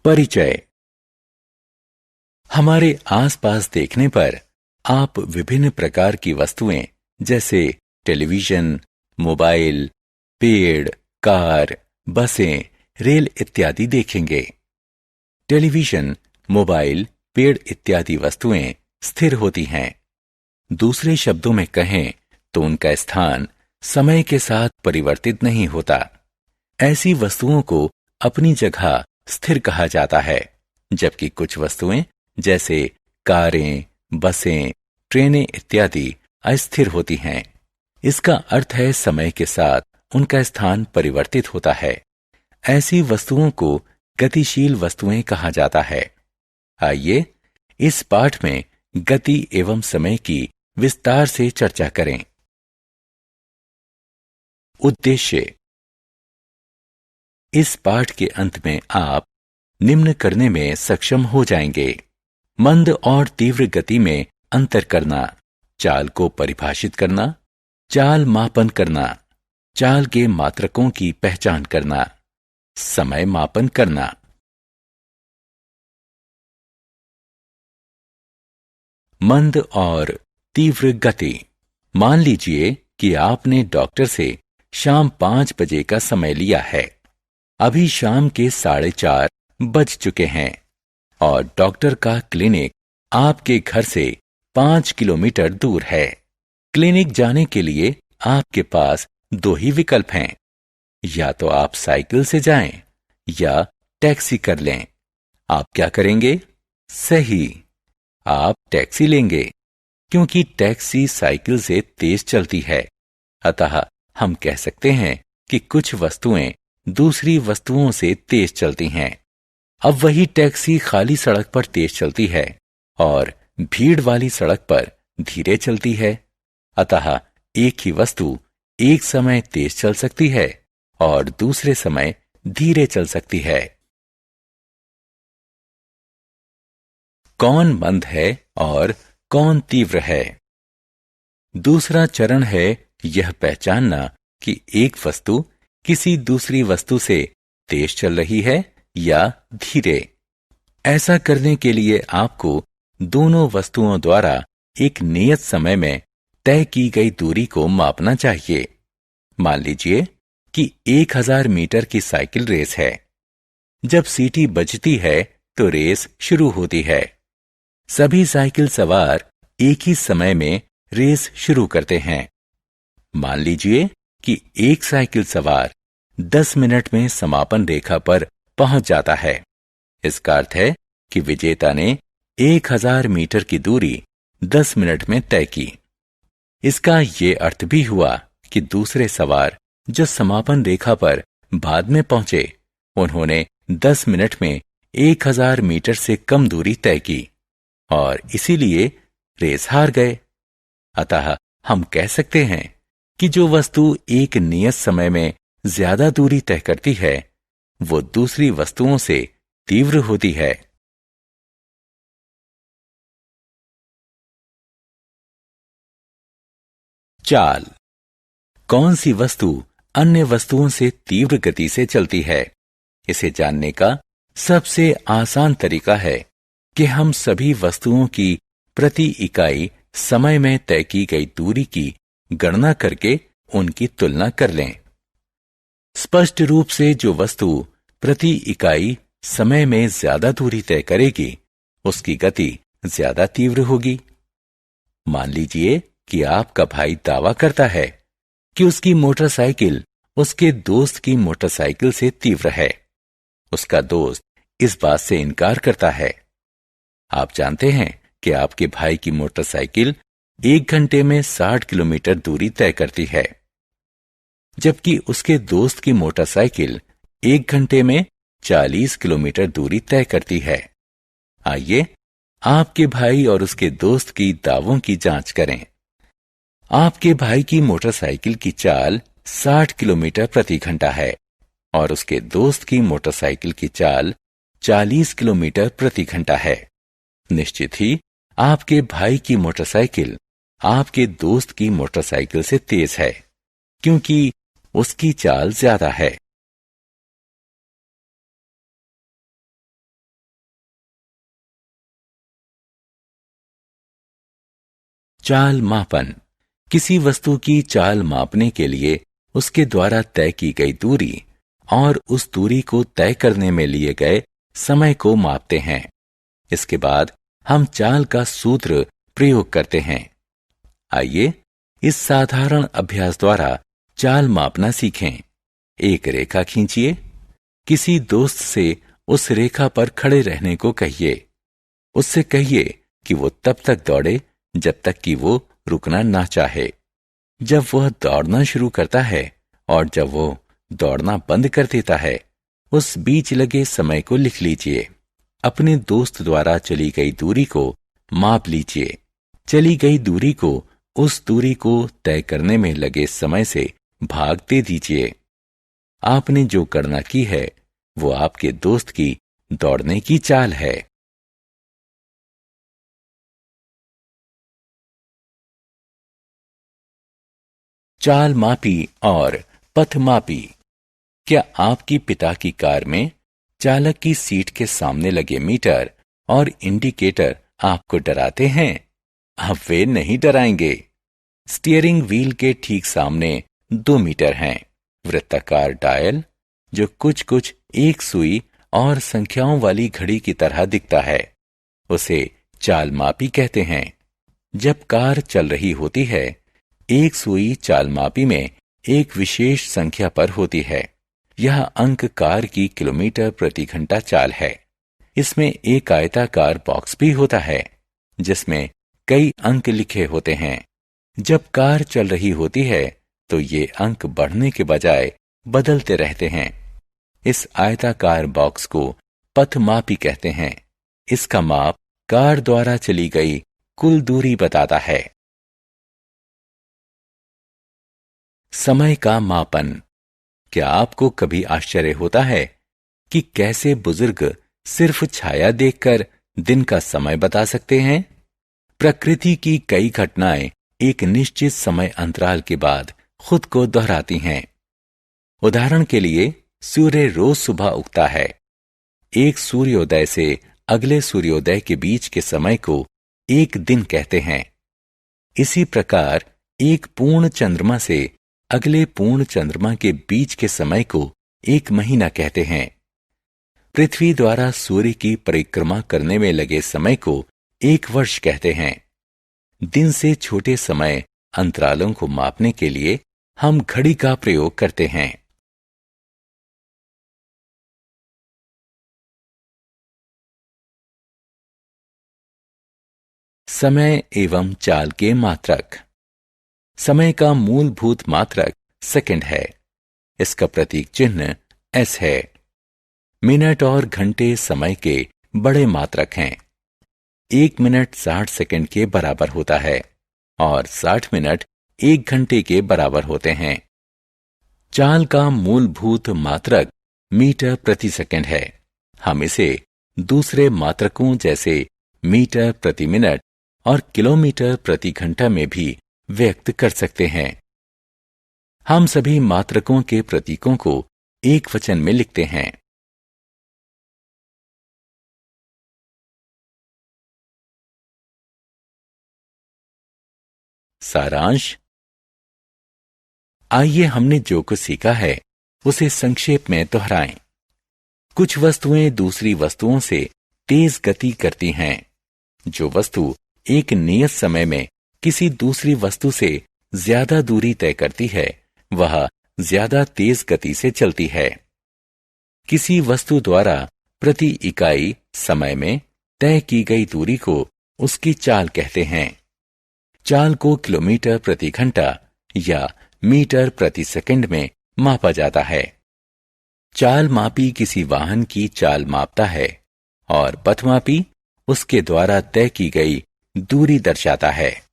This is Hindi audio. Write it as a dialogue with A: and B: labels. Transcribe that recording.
A: परिचय। हमारे आसपास देखने पर आप विभिन्न प्रकार की वस्तुएं जैसे टेलीविजन, मोबाइल, पेड़, कार, बसें, रेल इत्यादि देखेंगे। टेलीविजन, मोबाइल, पेड़ इत्यादि वस्तुएं स्थिर होती हैं। दूसरे शब्दों में कहें तो उनका स्थान समय के साथ परिवर्तित नहीं होता। ऐसी वस्तुओं को अपनी जगह स्थिर कहा जाता है, जबकि कुछ वस्तुएं जैसे कारें, बसें, ट्रेनें इत्यादि अस्थिर होती हैं। इसका अर्थ है समय के साथ उनका स्थान परिवर्तित होता है। ऐसी वस्तुओं को गतिशील वस्तुएं कहा जाता है। आइए इस पाठ में गति एवं समय की विस्तार से चर्चा करें। उद्देश्य। इस पाठ के अंत में आप निम्न करने में सक्षम हो जाएंगे: मंद और तीव्र गति में अंतर करना, चाल को परिभाषित करना, चाल मापन करना, चाल के मात्रकों की पहचान करना, समय मापन करना। मंद और तीव्र गति। मान लीजिए कि आपने डॉक्टर से शाम 5 बजे का समय लिया है। अभी शाम के 4:30 बज चुके हैं और डॉक्टर का क्लिनिक आपके घर से 5 किलोमीटर दूर है। क्लिनिक जाने के लिए आपके पास 2 ही विकल्प हैं, या तो आप साइकिल से जाएं या टैक्सी कर लें। आप क्या करेंगे? सही, आप टैक्सी लेंगे, क्योंकि टैक्सी साइकिल से तेज चलती है। अतः हम कह सकते हैं कि कुछ वस्तुएं दूसरी वस्तुओं से तेज चलती हैं। अब वही टैक्सी खाली सड़क पर तेज चलती है और भीड़ वाली सड़क पर धीरे चलती है। अतः एक ही वस्तु एक समय तेज चल सकती है और दूसरे समय धीरे चल सकती है। कौन मंद है और कौन तीव्र है? दूसरा चरण है यह पहचानना कि एक वस्तु किसी दूसरी वस्तु से तेज चल रही है या धीरे। ऐसा करने के लिए आपको दोनों वस्तुओं द्वारा एक नियत समय में तय की गई दूरी को मापना चाहिए। मान लीजिए कि 1000 मीटर की साइकिल रेस है। जब सीटी बजती है तो रेस शुरू होती है। सभी साइकिल सवार एक ही समय में रेस शुरू करते हैं। मान लीजिए कि एक साइकिल सवार 10 मिनट में समापन रेखा पर पहुंच जाता है। इसका अर्थ है कि विजेता ने 1000 मीटर की दूरी 10 मिनट में तय की। इसका ये अर्थ भी हुआ कि दूसरे सवार जो समापन रेखा पर बाद में पहुंचे, उन्होंने 10 मिनट में 1000 मीटर से कम दूरी तय की और इसीलिए रेस हार गए। अतः हम कह सकते हैं कि जो वस्तु एक नियत समय में ज्यादा दूरी तय करती है, वो दूसरी वस्तुओं से तीव्र होती है। चाल। कौन सी वस्तु अन्य वस्तुओं से तीव्र गति से चलती है? इसे जानने का सबसे आसान तरीका है कि हम सभी वस्तुओं की प्रति इकाई समय में तय की गई दूरी की गणना करके उनकी तुलना कर लें। स्पष्ट रूप से जो वस्तु प्रति इकाई समय में ज्यादा दूरी तय करेगी, उसकी गति ज्यादा तीव्र होगी। मान लीजिए कि आपका भाई दावा करता है कि उसकी मोटरसाइकिल उसके दोस्त की मोटरसाइकिल से तीव्र है। उसका दोस्त इस बात से इनकार करता है। आप जानते हैं कि आपके भाई की मोटरसाइकिल 1 घंटे में 60 किलोमीटर दूरी तय करती है, जबकि उसके दोस्त की मोटरसाइकिल 1 घंटे में 40 किलोमीटर दूरी तय करती है। आइए आपके भाई और उसके दोस्त की दावों की जांच करें। आपके भाई की मोटरसाइकिल की चाल 60 किलोमीटर प्रति घंटा है और उसके दोस्त की मोटरसाइकिल की चाल 40 किलोमीटर प्रति घंटा है। निश्चित ही आपके भाई की मोटरसाइकिल आपके दोस्त की मोटरसाइकिल से तेज है, क्योंकि उसकी चाल ज्यादा है। चाल मापन। किसी वस्तु की चाल मापने के लिए उसके द्वारा तय की गई दूरी और उस दूरी को तय करने में लिए गए समय को मापते हैं। इसके बाद हम चाल का सूत्र प्रयोग करते हैं। आइए इस साधारण अभ्यास द्वारा चाल मापना सीखें। एक रेखा खींचिए। किसी दोस्त से उस रेखा पर खड़े रहने को कहिए। उससे कहिए कि वो तब तक दौड़े जब तक कि वो रुकना ना चाहे। जब वह दौड़ना शुरू करता है और जब वो दौड़ना बंद कर देता है, उस बीच लगे समय को लिख लीजिए। अपने दोस्त द्वारा चली गई दूरी को माप लीजिए। चली गई दूरी को उस दूरी को तय करने में लगे समय से भाग दे दीजिए। आपने जो गणना की है वो आपके दोस्त की दौड़ने की चाल है। चाल मापी और पथ मापी। क्या आपकी पिता की कार में चालक की सीट के सामने लगे मीटर और इंडिकेटर आपको डराते हैं? अब वे नहीं डराएंगे। स्टीयरिंग व्हील के ठीक सामने 2 मीटर हैं। वृत्ताकार डायल जो कुछ कुछ एक सुई और संख्याओं वाली घड़ी की तरह दिखता है, उसे चाल मापी कहते हैं। जब कार चल रही होती है, एक सुई चाल मापी में एक विशेष संख्या पर होती है। यह अंक कार की किलोमीटर प्रति घंटा चाल है। इसमें एक आयताकार बॉक्स भी होता है जिसमें कई अंक लिखे होते हैं। जब कार चल रही होती है तो ये अंक बढ़ने के बजाय बदलते रहते हैं। इस आयताकार बॉक्स को पथमापी कहते हैं। इसका माप कार द्वारा चली गई कुल दूरी बताता है। समय का मापन। क्या आपको कभी आश्चर्य होता है कि कैसे बुजुर्ग सिर्फ छाया देखकर दिन का समय बता सकते हैं? प्रकृति की कई घटनाएं एक निश्चित समय अंतराल के बाद खुद को दोहराती हैं। उदाहरण के लिए, सूर्य रोज सुबह उगता है। एक सूर्योदय से अगले सूर्योदय के बीच के समय को एक दिन कहते हैं। इसी प्रकार एक पूर्ण चंद्रमा से अगले पूर्ण चंद्रमा के बीच के समय को एक महीना कहते हैं। पृथ्वी द्वारा सूर्य की परिक्रमा करने में लगे समय को एक वर्ष कहते हैं। दिन से छोटे समय अंतरालों को मापने के लिए हम घड़ी का प्रयोग करते हैं। समय एवं चाल के मात्रक। समय का मूलभूत मात्रक सेकंड है। इसका प्रतीक चिन्ह एस है। मिनट और घंटे समय के बड़े मात्रक हैं। 1 मिनट 60 सेकंड के बराबर होता है और 60 मिनट 1 घंटे के बराबर होते हैं। चाल का मूलभूत मात्रक मीटर प्रति सेकंड है। हम इसे दूसरे मात्रकों जैसे मीटर प्रति मिनट और किलोमीटर प्रति घंटा में भी व्यक्त कर सकते हैं। हम सभी मात्रकों के प्रतीकों को एक वचन में लिखते हैं। सारांश। आइए हमने जो कुछ सीखा है उसे संक्षेप में दोहराएं। कुछ वस्तुएं दूसरी वस्तुओं से तेज गति करती हैं। जो वस्तु एक नियत समय में किसी दूसरी वस्तु से ज्यादा दूरी तय करती है वह ज्यादा तेज गति से चलती है। किसी वस्तु द्वारा प्रति इकाई समय में तय की गई दूरी को उसकी चाल कहते हैं। चाल को किलोमीटर प्रति घंटा या मीटर प्रति सेकंड में मापा जाता है। चाल मापी किसी वाहन की चाल मापता है और पथमापी उसके द्वारा तय की गई दूरी दर्शाता है।